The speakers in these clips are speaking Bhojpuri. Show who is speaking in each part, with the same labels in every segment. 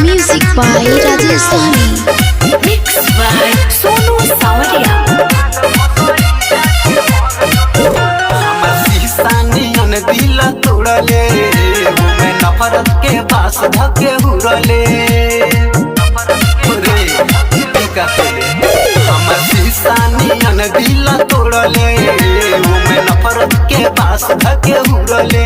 Speaker 1: Music by Rajasthani. Mixed by Sonu Sawadia.
Speaker 2: दिल तोड़ले मैं नफरत के पास धके हुरले हमर शीशानियन दिल तोड़ले मैं नफरत के पास धके हुरले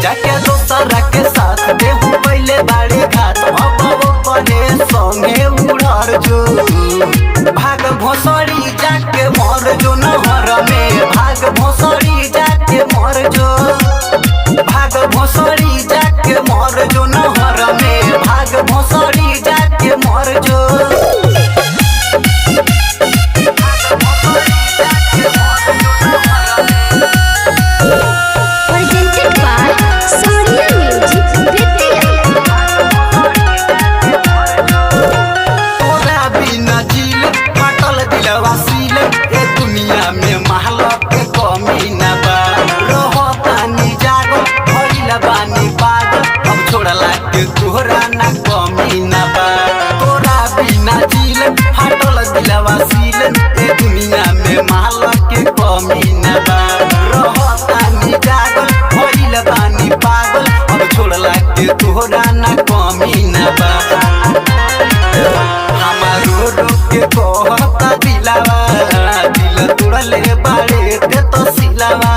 Speaker 2: जाके दोसरा के साथ देहू पहले बाड़े घाट अब करे संगे उड़र जो भाग भोसड़ी जाके मर जो नहर में भाग भोसड़ी जाके मर जो भाग भोसड़ी जाके मर जो नहर में भाग भोसड़ी जाके मर जो
Speaker 1: Presented by Sonia Music Vidya.
Speaker 2: तोरा बिना जील फाटल दिलवा सील ए दुनिया में महल के कमी न बा रहतानी जागो भइल बानी पागल अब छोड़ला के तोहरा ना कमी न बा तोरा बिना जील फाटल दिलवा सील ए दुनिया में महल के कमी न बा रहतानी जागल भइल बानी पागल अब छोड़ला के तोहरा ना कमी न बा हमारो के कहता दिलावा दिल तोड़ले बाड़े ते तो सिलावा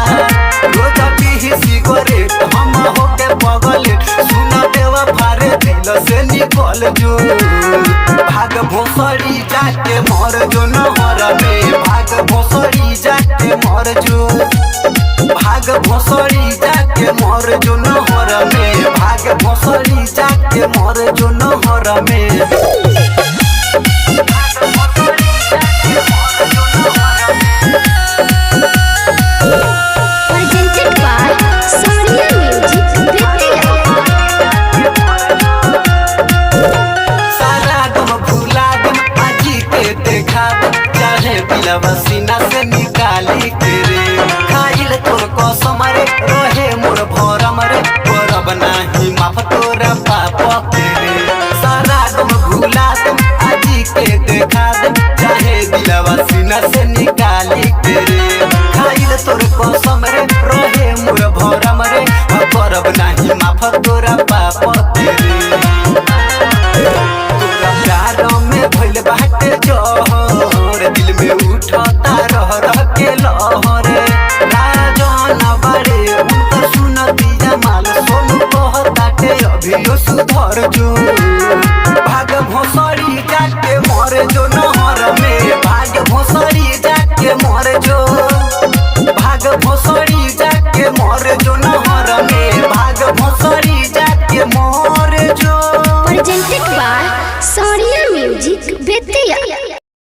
Speaker 2: रोज पीही सिगरेट हम होके पगल सुन देवा फारे दिल से निकल जो भाग भोसड़ी जाके मर जो नहर में भाग भोसड़ी जाके मर जो भाग भोसड़ी जाके मर जो नहर में भाग भोसड़ी जाके मर जो नहर में
Speaker 1: Presented by Sonia Music Vidya.
Speaker 2: सारा गम भुला दम आजी के देखा चाहे बिलवा सीना से निकाली के रे खाइल तोर कसम रे रहे मोर भरम रे करब नाही माफ तोर पाप के रे सारा गम भुला दम आजी के देखा दम चाहे बिलवा सीना से निकाली के रे खाइल तोर कसम रे रहे मोर भरम रे करब नाही माफ तोर पाप के रे तोरा प्यार में भइल बाटे जहर दिल में उठता रह के लहर राजन बारे उनकर सुनती जमाल सोनू कहताटे अभियो सुधर जो भाग भोसड़ी जाके मर जो नहर में भाग भोसड़ी जाके मर जो भाग भोसड़ी जाके मर जो नहर में भाग भोसड़ी जाके मर जो
Speaker 1: Presented by Sonia Music Vidya.